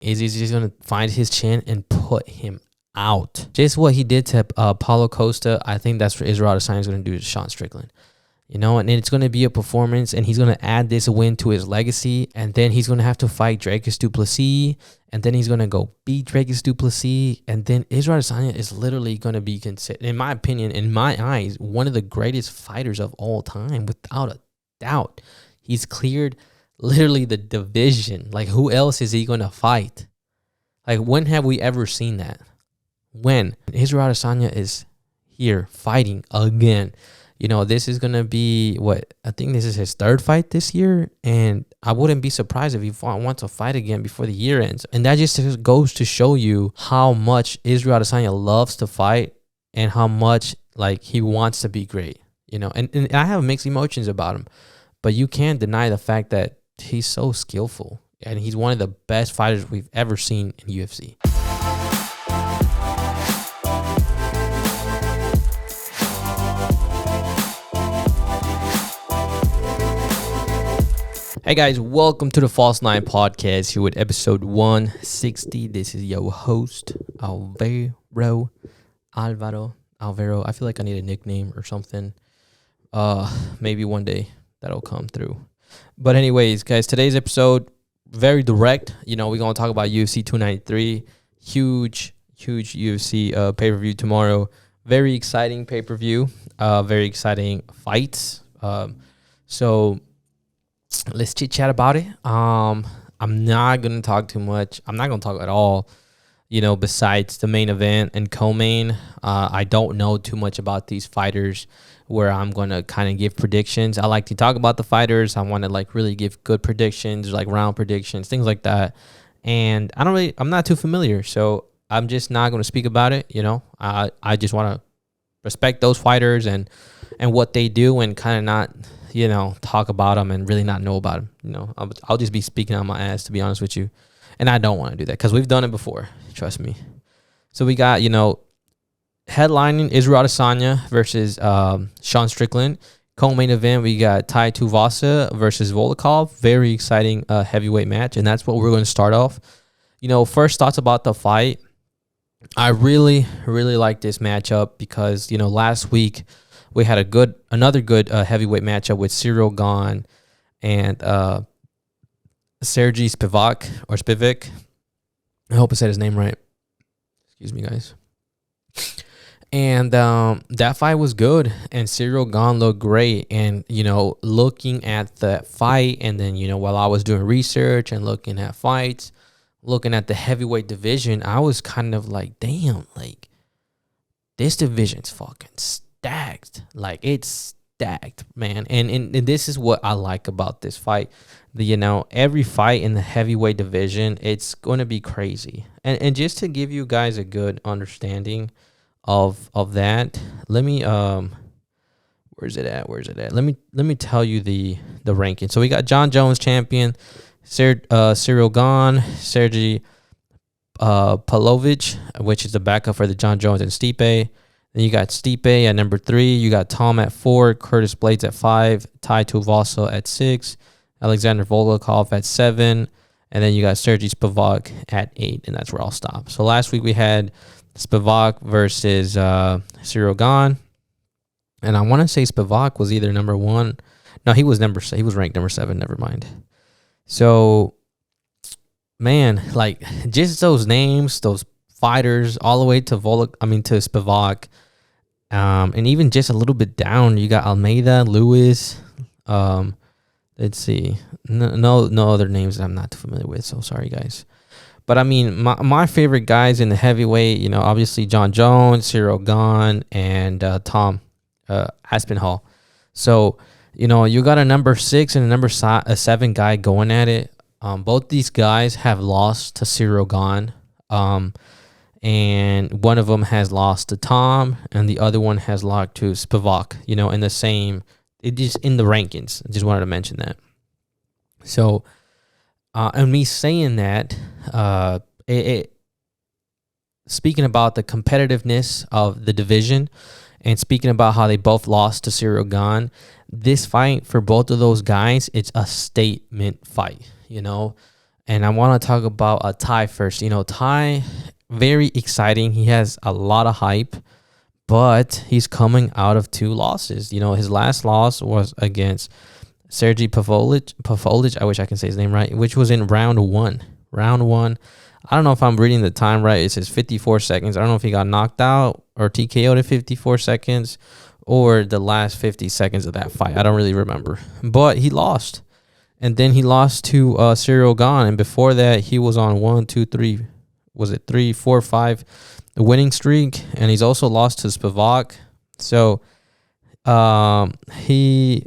is he's just going to find his chin and put him out. Just what he did to Paulo Costa, I think that's what Israel Adesanya is going to do to Sean Strickland. You know, and it's going to be a performance, and he's going to add this win to his legacy, and then he's going to have to fight Dricus du Plessis, and then he's going to go beat Dricus du Plessis, and then Israel Adesanya is literally going to be considered, in my opinion, in my eyes, one of the greatest fighters of all time, without a doubt. He's cleared literally the division. Like, who else is he going to fight? Like, when have we ever seen that? When? Israel Adesanya is here fighting again. You know, this is going to be I think this is his third fight this year. And I wouldn't be surprised if he wants to fight again before the year ends. And that just goes to show you how much Israel Adesanya loves to fight and how much like he wants to be great. You know, and I have mixed emotions about him. But you can't deny the fact that he's so skillful. And he's one of the best fighters we've ever seen in UFC. Hey guys, welcome to the False Nine Podcast here with episode 160. This is your host, Alvaro. I feel like I need a nickname or something. Maybe one day that'll come through. But anyways, guys, today's episode, very direct. You know, we're going to talk about UFC 293. Huge UFC pay-per-view tomorrow. Very exciting pay-per-view. Very exciting fights. So let's chit chat about it. I'm not gonna talk too much. I'm not gonna talk at all. You know, besides the main event and co-main, I don't know too much about these fighters where I'm gonna kind of give predictions. I like to talk about the fighters. I want to like really give good predictions, like round predictions, things like that. And I'm not too familiar, so I'm just not gonna speak about it. You know, I just want to respect those fighters and what they do, and kind of not, you know, talk about them and really not know about them. You know, I'll just be speaking on my ass, to be honest with you. And I don't want to do that because we've done it before. Trust me. So we got, you know, headlining Israel Adesanya versus Sean Strickland. Co-main event, we got Tai Tuivasa versus Volkov. Very exciting heavyweight match. And that's what we're going to start off. You know, first thoughts about the fight. I really like this matchup because, you know, last week we had another good heavyweight matchup with Ciryl Gane and Sergey Spivak. I hope I said his name right. Excuse me, guys. And that fight was good, and Ciryl Gane looked great. And, you know, looking at the fight, and then, you know, while I was doing research and looking at fights, looking at the heavyweight division, I was kind of like, damn, like, this division's fucking stacked. Like, it's stacked, man. And this is what I like about this fight. You know, every fight in the heavyweight division, it's going to be crazy. And just to give you guys a good understanding of that, let me where's it at? Let me tell you the ranking. So we got John Jones champion, Ciryl Gane, Sergey Pavlovich, which is the backup for the John Jones and Stipe. Then you got Stipe at number 3. You got Tom at 4, Curtis Blades at 5, Tai Tuivasa at 6, Alexander Volkov at 7, and then you got Sergey Spivak at 8, and that's where I'll stop. So last week we had Spivak versus Ciryl Gane, and I want to say Spivak was either number 1. No, he was ranked number 7. Never mind. So, man, like, just those names, those fighters, all the way to Spivak, and even just a little bit down, you got Almeida, Lewis. Let's see, no other names that I'm not too familiar with. So sorry, guys. But I mean, my favorite guys in the heavyweight, you know, obviously John Jones, Ciryl Gane, and Tom Aspinall. So, you know, you got a number 6 and a number 7 guy going at it. Both these guys have lost to Ciryl Gane. And one of them has lost to Tom, and the other one has lost to Spivak, you know, in the same, it just in the rankings. I just wanted to mention that. So, and me saying that, speaking about the competitiveness of the division, and speaking about how they both lost to Ciryl Gane, this fight for both of those guys, it's a statement fight, you know. And I want to talk about Tai first. Tai, very exciting. He has a lot of hype, but he's coming out of 2 losses. His last loss was against Sergey Pavlovich, I wish I can say his name right, which was in round 1. Round 1. I don't know if I'm reading the time right. It says 54 seconds. I don't know if he got knocked out or TKO'd in 54 seconds or the last 50 seconds of that fight. I don't really remember. But he lost. And then he lost to Cyril Gane. And before that, he was on 1, 2, 3. Was it 3, 4, 5 winning streak? And he's also lost to Spivak. So he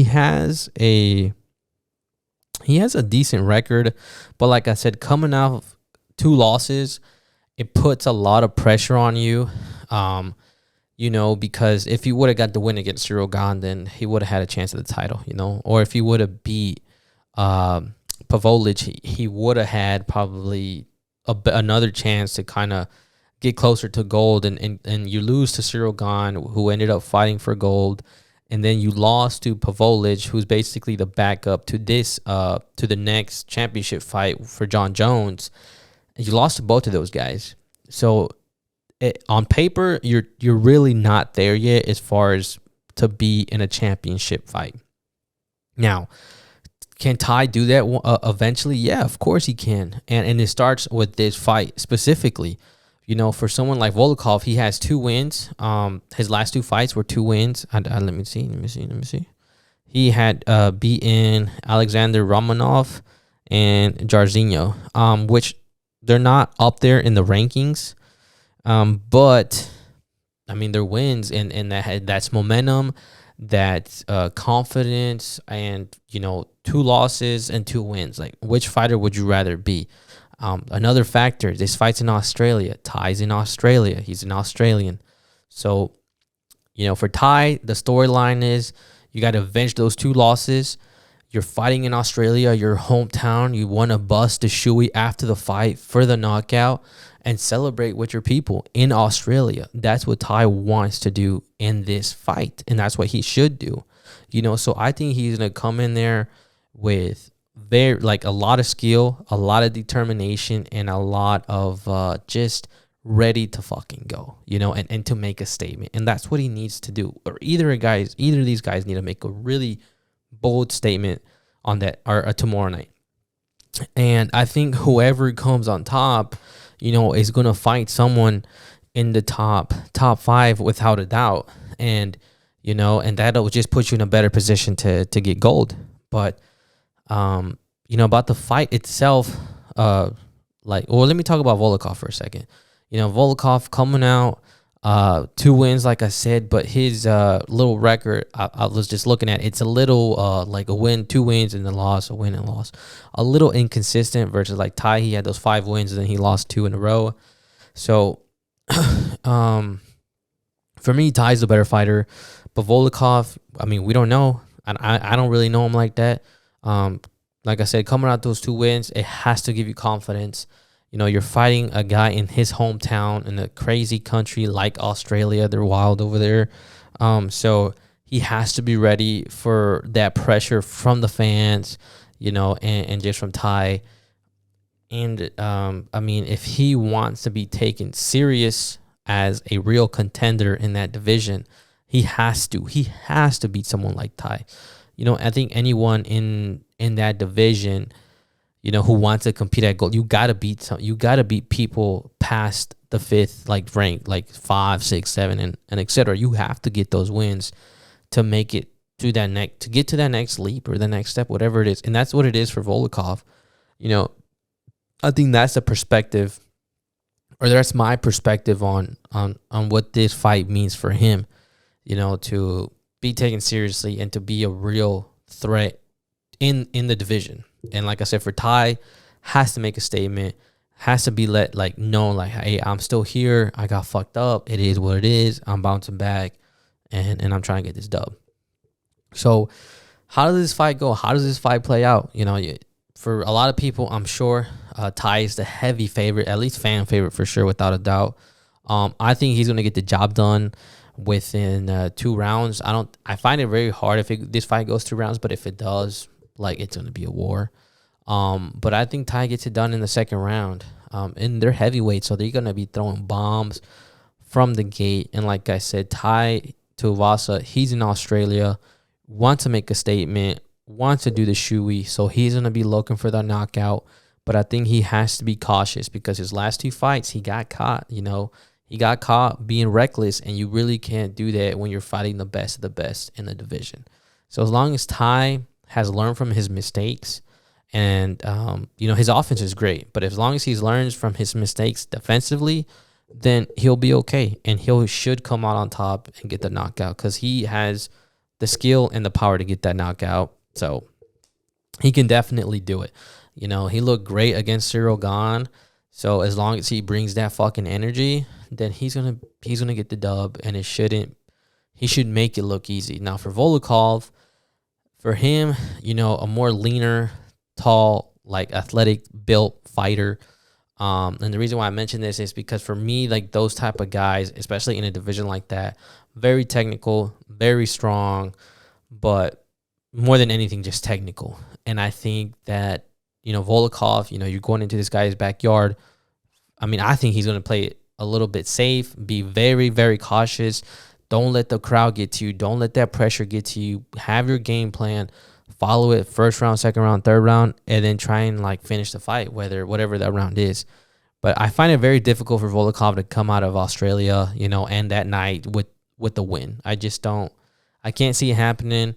has a decent record. But like I said, coming out of 2 losses, it puts a lot of pressure on you. Because if he would have got the win against Cyril Gane, then he would have had a chance at the title, Or if he would have beat Pavlovich, he would have had probably another chance to kind of get closer to gold. And you lose to Cyril Gane, who ended up fighting for gold. And then you lost to Pavlovich, who's basically the backup to the next championship fight for John Jones. And you lost to both of those guys. So on paper, you're really not there yet as far as to be in a championship fight. Now, can Tai do that eventually? Yeah, of course he can. And it starts with this fight specifically. For someone like Volkov, he has 2 wins. His last 2 fights were 2 wins. Let me see. He had beaten Alexander Romanov and Jairzinho, which they're not up there in the rankings. But I mean, they're wins, and that's momentum, that's confidence, and 2 losses and 2 wins. Like, which fighter would you rather be? Another factor, this fight's in Australia. Tai's in Australia. He's an Australian. So, for Tai, the storyline is you got to avenge those 2 losses. You're fighting in Australia, your hometown. You want to bust the shoey after the fight for the knockout and celebrate with your people in Australia. That's what Tai wants to do in this fight, and that's what he should do. So I think he's going to come in there with a lot of skill, a lot of determination, and a lot of just ready to fucking go, and to make a statement. And that's what he needs to do. Or either of these guys need to make a really bold statement on that or tomorrow night. And I think whoever comes on top, is going to fight someone in the top 5 without a doubt. And, and that'll just put you in a better position to get gold. But, about the fight itself, let me talk about Volkov for a second. Volkov coming out, 2 wins, like I said, but his little record, I was just looking at, it's a little like a win, 2 wins, and a loss, a win and loss. A little inconsistent versus like Tai. He had those 5 wins, and then he lost 2 in a row. So, for me, Tai's the better fighter. But Volkov, I mean, we don't know. I don't really know him like that. Like I said, coming out those 2 wins, it has to give you confidence. You're fighting a guy in his hometown in a crazy country like Australia. They're wild over there. So he has to be ready for that pressure from the fans, and just from Tai. And, I mean, if he wants to be taken serious as a real contender in that division, he has to beat someone like Tai. I think anyone in that division, who wants to compete at gold, you gotta beat people past the 5th rank, like 5, 6, 7, and etc. You have to get those wins to make it to get to that next leap or the next step, whatever it is. And that's what it is for Volkov. I think that's the perspective, or that's my perspective on what this fight means for him, to be taken seriously and to be a real threat in the division. And like I said, for Tai, has to make a statement, has to be known, hey, I'm still here. I got fucked up. It is what it is. I'm bouncing back, and I'm trying to get this dub. So how does this fight go? How does this fight play out? For a lot of people, I'm sure Tai is the heavy favorite, at least fan favorite for sure, without a doubt. I think he's going to get the job done within 2 rounds. I find it very hard if this fight goes 2 rounds, but if it does, it's going to be a war. But I think Tai gets it done in the second round. And they're heavyweight, so they're gonna be throwing bombs from the gate. And like I said, Tai Tuivasa, he's in Australia, wants to make a statement, wants to do the shoey, so he's gonna be looking for the knockout. But I think he has to be cautious because his last 2 fights, he got caught. He got caught being reckless, and you really can't do that when you're fighting the best of the best in the division. So as long as Tai has learned from his mistakes, and his offense is great, but as long as he learns from his mistakes defensively, then he'll be okay, and he should come out on top and get the knockout because he has the skill and the power to get that knockout. So he can definitely do it. He looked great against Cyril Gane. So as long as he brings that fucking energy, then he's gonna get the dub, and he should make it look easy. Now for Volkov, for him, a more leaner, tall, like athletic built fighter. And the reason why I mention this is because for me, like those type of guys, especially in a division like that, very technical, very strong, but more than anything, just technical. And I think that, Volkov, you're going into this guy's backyard. I mean, I think he's going to play it a little bit safe, be very, very cautious. Don't let the crowd get to you. Don't let that pressure get to you. Have your game plan. Follow it first round, second round, third round, and then try and finish the fight, whatever that round is. But I find it very difficult for Volkov to come out of Australia, and that night with the win. I can't see it happening.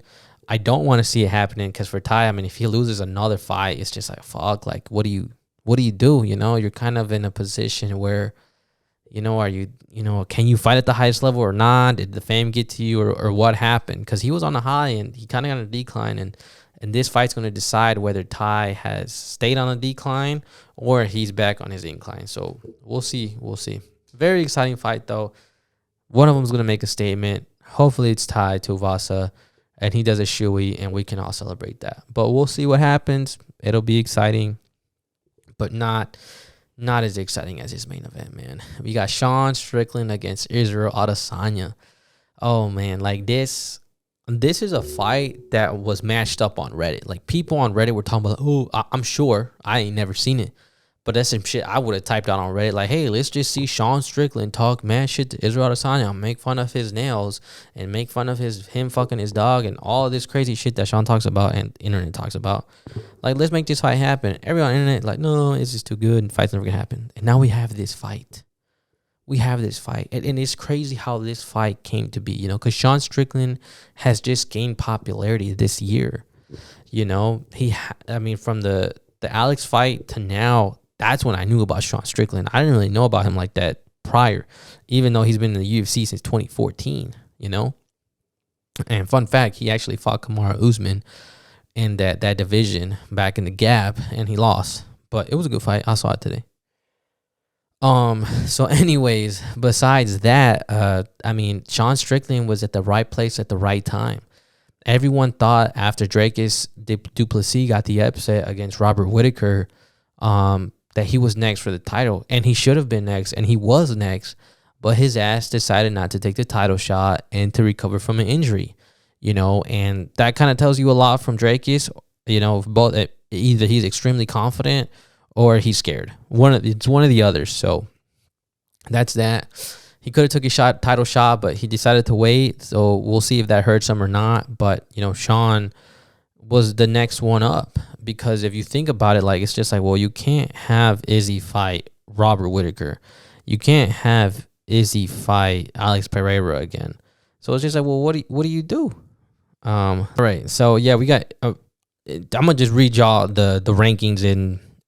I don't want to see it happening because for Tai, I mean, if he loses another fight, it's just like, fuck, like, what do you do? You're kind of in a position where, can you fight at the highest level or not? Did the fame get to you or what happened? Because he was on a high and he kind of got a decline. And this fight's going to decide whether Tai has stayed on a decline or he's back on his incline. So we'll see. Very exciting fight, though. One of them is going to make a statement. Hopefully it's Tai Tuivasa and he does a shoey and we can all celebrate that. But we'll see what happens. It'll be exciting, but not as exciting as his main event, man. We got Sean Strickland against Israel Adesanya. Oh, man, like this is a fight that was matched up on Reddit. Like, people on Reddit were talking about, oh, I'm sure. I ain't never seen it. But that's some shit I would have typed out on Reddit. Like, hey, let's just see Sean Strickland talk mad shit to Israel Adesanya, make fun of his nails, and make fun of him fucking his dog, and all this crazy shit that Sean talks about and internet talks about. Like, let's make this fight happen. Everyone on the internet, like, no, it's just too good, and fight's never gonna happen. And now we have this fight. And it's crazy how this fight came to be, because Sean Strickland has just gained popularity this year. From the Alex fight to now, that's when I knew about Sean Strickland. I didn't really know about him like that prior, even though he's been in the UFC since 2014, And fun fact, he actually fought Kamaru Usman in that division back in the Gap, and he lost. But it was a good fight. I saw it today. So anyways, besides that, Sean Strickland was at the right place at the right time. Everyone thought after Dracus du Plessis got the upset against Robert Whittaker, that he was next for the title, and he should have been next, and he was next, but his ass decided not to take the title shot and to recover from an injury, and that kind of tells you a lot from Dracus, both either he's extremely confident or he's scared. It's one of the others. So that's that. He could have took a title shot, but he decided to wait. So we'll see if that hurts him or not. But Sean was the next one up, because if you think about it, like, it's just like, well, you can't have Izzy fight Robert Whittaker. You can't have Izzy fight Alex Pereira again. So it's just like, well, what do you do? All right. So yeah, we got. I'm gonna just read y'all the rankings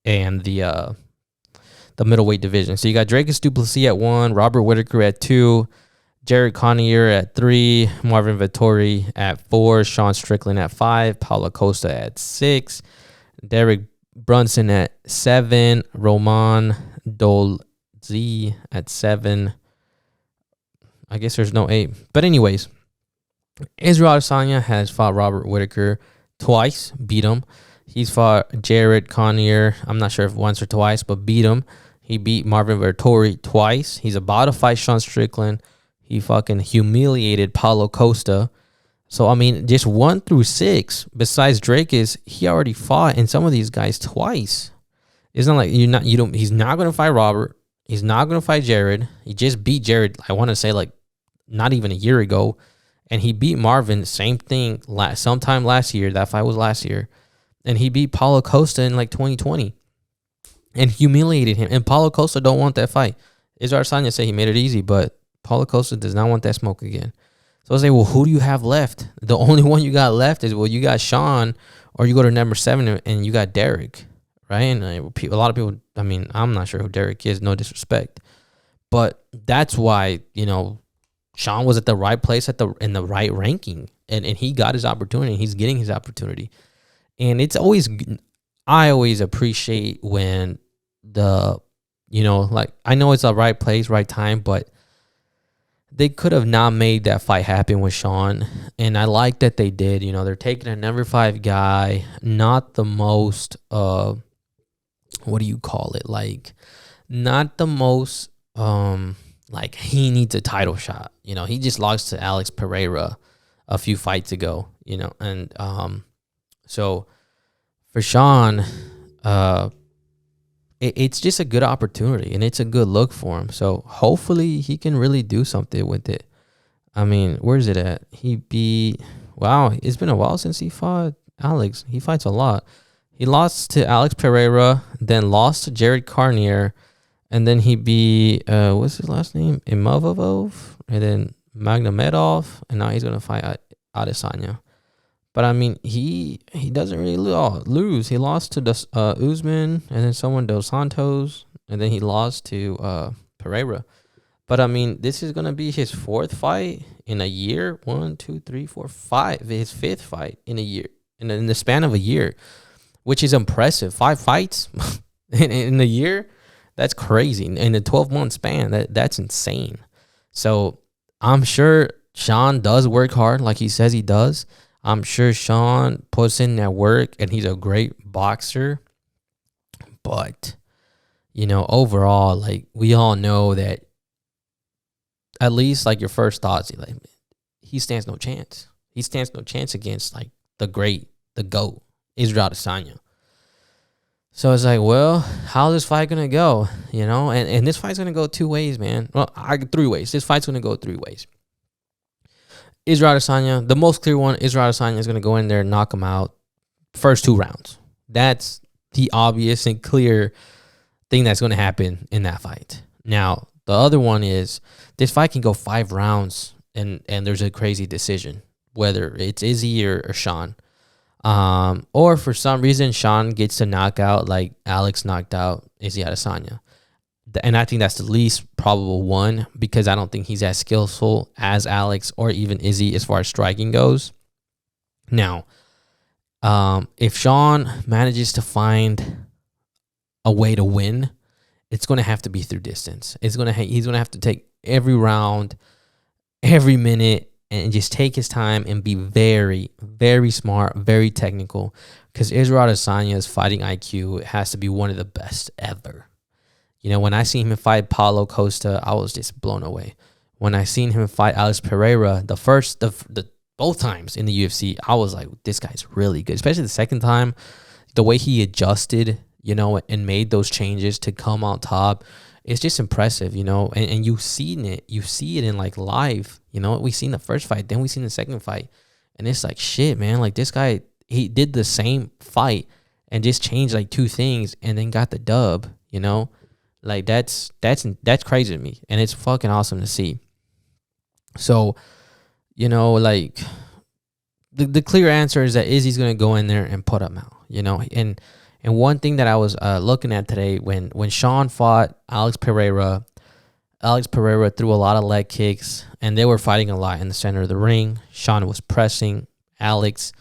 and the middleweight division. So you got Dracus du Plessis at 1, Robert Whittaker at 2, Jared Cannonier at 3, Marvin Vettori at 4, Sean Strickland at 5, Paulo Costa at 6, Derek Brunson at 7, Roman Dolce at 7. I guess there's no 8. But anyways, Israel Adesanya has fought Robert Whittaker twice, beat him. He's fought Jared Cannonier, I'm not sure if once or twice, but beat him. He beat Marvin Vettori twice. He's about to fight Sean Strickland. He fucking humiliated Paulo Costa. So I mean, just 1 through 6. Besides Drake, he already fought in some of these guys twice. It's not like he's not gonna fight Robert. He's not gonna fight Jared. He just beat Jared. I want to say like not even a year ago, and he beat Marvin. Same thing. Sometime last year. That fight was last year, and he beat Paulo Costa in like 2020, and humiliated him. And Paulo Costa don't want that fight. Israel Adesanya said he made it easy, but Paulo Costa does not want that smoke again. So I say, well, who do you have left? The only one you got left is, well, you got Sean, or you go to number 7 and you got Derek, right? And a lot of people, I mean, I'm not sure who Derek is, no disrespect. But that's why, Sean was at the right place in the right ranking. And he got his opportunity. He's getting his opportunity. And I always appreciate when I know it's the right place, right time, but they could have not made that fight happen with Sean. And I like that they did. They're taking a number 5 guy, not the most, what do you call it? Like, not the most, like, he needs a title shot. He just lost to Alex Pereira a few fights ago, and so for Sean, it's just a good opportunity, and it's a good look for him. So hopefully he can really do something with it. I mean, where is it at? Wow, it's been a while since he fought Alex. He fights a lot. He lost to Alex Pereira, then lost to Jared Cannonier, and then he beat, what's his last name? Imavov, and then Magomedov, and now he's going to fight Adesanya. But I mean, he doesn't really lose. He lost to Usman, and then someone Dos Santos, and then he lost to Pereira. But I mean, this is gonna be his 4th fight in a year. 1, 2, 3, 4, 5. His 5th fight in a year, in the span of a year, which is impressive. 5 fights in a year, that's crazy. In a 12-month span, that's insane. So I'm sure Sean does work hard, like he says he does. I'm sure Sean puts in that work, and he's a great boxer. But, overall, like, we all know that at least, like, your first thoughts, like, he stands no chance. He stands no chance against, like, the GOAT, Israel Adesanya. So it's like, well, how's this fight going to go? And this fight's going to go 2 ways, man. Well, 3 ways. This fight's going to go 3 ways. Israel Adesanya, the most clear one, Israel Adesanya is going to go in there and knock him out first 2 rounds. That's the obvious and clear thing that's going to happen in that fight. Now, the other one is this fight can go 5 rounds and there's a crazy decision, whether it's Izzy or Sean. Or for some reason, Sean gets to knock out like Alex knocked out Izzy Adesanya. And I think that's the least probable one, because I don't think he's as skillful as Alex or even Izzy as far as striking goes. Now, if Sean manages to find a way to win, it's going to have to be through distance. He's going to have to take every round, every minute, and just take his time and be very, very smart, very technical, because Israel Adesanya's fighting IQ has to be one of the best ever. When I seen him fight Paulo Costa, I was just blown away. When I seen him fight Alex Pereira, both times in the UFC, I was like, this guy's really good. Especially the second time, the way he adjusted, and made those changes to come on top, it's just impressive, And you see it in like live, We seen the first fight, then we seen the second fight, and it's like, shit, man. Like, this guy, he did the same fight and just changed like 2 things and then got the dub, Like, that's crazy to me, and it's fucking awesome to see. So, like, the clear answer is that Izzy's gonna go in there and put him out, And one thing that I was looking at today, when Sean fought Alex Pereira threw a lot of leg kicks, and they were fighting a lot in the center of the ring. Sean was pressing Alex,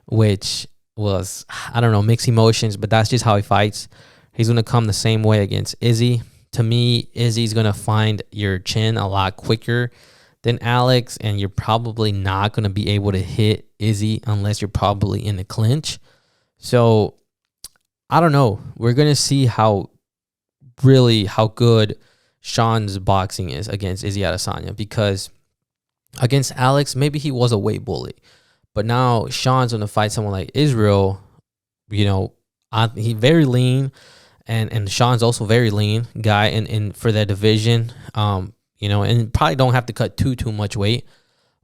which was, I don't know, mixed emotions, but that's just how he fights. He's going to come the same way against Izzy. To me, Izzy's going to find your chin a lot quicker than Alex, and you're probably not going to be able to hit Izzy unless you're probably in the clinch. So, I don't know. We're going to see how good Sean's boxing is against Izzy Adesanya, because Against Alex, maybe he was a weight bully. But now Sean's going to fight someone like Israel. He very lean, and Sean's also very lean guy in for that division. And probably don't have to cut too much weight.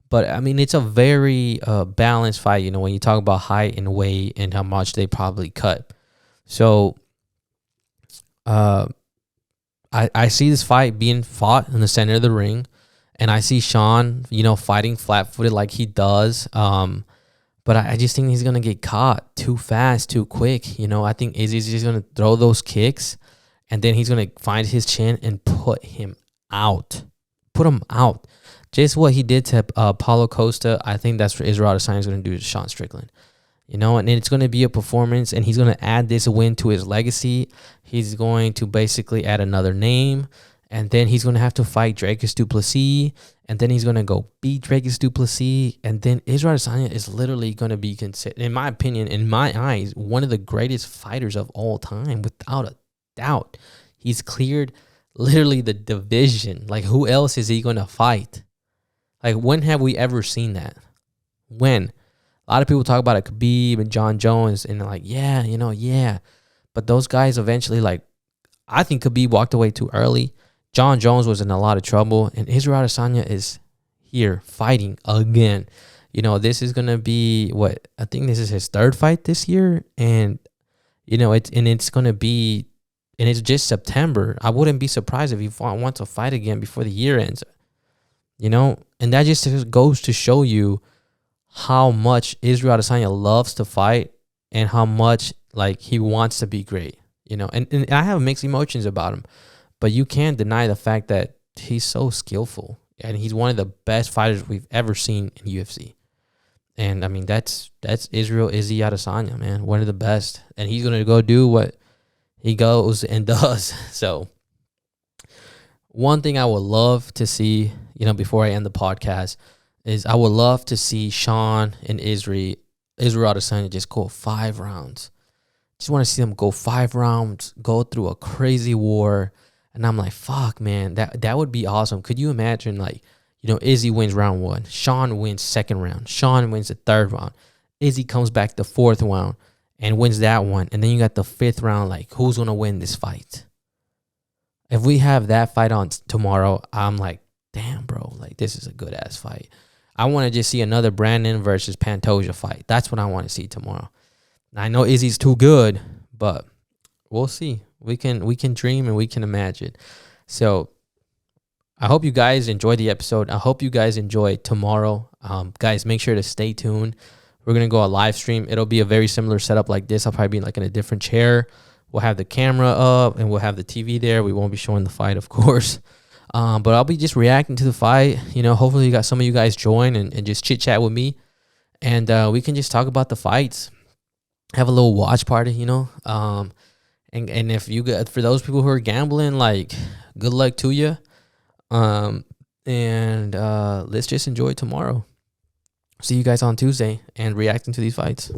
But, I mean, it's a very balanced fight, when you talk about height and weight and how much they probably cut. So, I see this fight being fought in the center of the ring. And I see Sean, fighting flat-footed like he does. But I just think he's going to get caught too fast, too quick. I think Izzy's just going to throw those kicks. And then he's going to find his chin and put him out. Put him out. Just what he did to Paulo Costa, I think that's what Israel Adesanya is going to do to Sean Strickland. And it's going to be a performance, and he's going to add this win to his legacy. He's going to basically add another name, and then he's going to have to fight Dricus du Plessis, and then he's going to go beat Dricus du Plessis, and then Israel Adesanya is literally going to be considered, in my opinion, in my eyes, one of the greatest fighters of all time, without a doubt. He's cleared literally the division. Like, who else is he going to fight? Like, when have we ever seen that? When? A lot of people talk about it, Khabib and John Jones, and they're like, yeah. But those guys eventually, I think Khabib walked away too early. John Jones was in a lot of trouble, and Israel Adesanya is here fighting again. This is going to be I think this is his third fight this year, and, it's going to be, and it's just September. I wouldn't be surprised if he wants to fight again before the year ends. And that just goes to show you how much Israel Adesanya loves to fight and how much he wants to be great. And I have mixed emotions about him, but you can't deny the fact that he's so skillful and he's one of the best fighters we've ever seen in UFC. And I mean, that's Izzy Adesanya, man, one of the best, and he's gonna go do what he goes and does. So, one thing I would love to see, before I end the podcast, is I would love to see Sean and Israel Adesanya just go 5 rounds. Just want to see them go 5 rounds, go through a crazy war. And I'm like, fuck, man, that would be awesome. Could you imagine, Izzy wins round 1, Sean wins 2nd round, Sean wins the 3rd round, Izzy comes back the 4th round and wins that one, and then you got the 5th round, who's going to win this fight? If we have that fight on tomorrow, I'm like, damn, bro, this is a good-ass fight. I want to just see another Brandon versus Pantoja fight. That's what I want to see tomorrow. I know Izzy's too good, but we'll see. We can dream and we can imagine. So I hope you guys enjoyed the episode. I hope you guys enjoy tomorrow. Guys, make sure to stay tuned. We're going to go a live stream. It'll be a very similar setup like this. I'll probably be in a different chair. We'll have the camera up and we'll have the TV there. We won't be showing the fight, of course. But I'll be just reacting to the fight. Hopefully you got some of you guys join and just chit chat with me. And we can just talk about the fights. Have a little watch party, And if you got, for those people who are gambling, good luck to you. And let's just enjoy tomorrow. See you guys on Tuesday and reacting to these fights.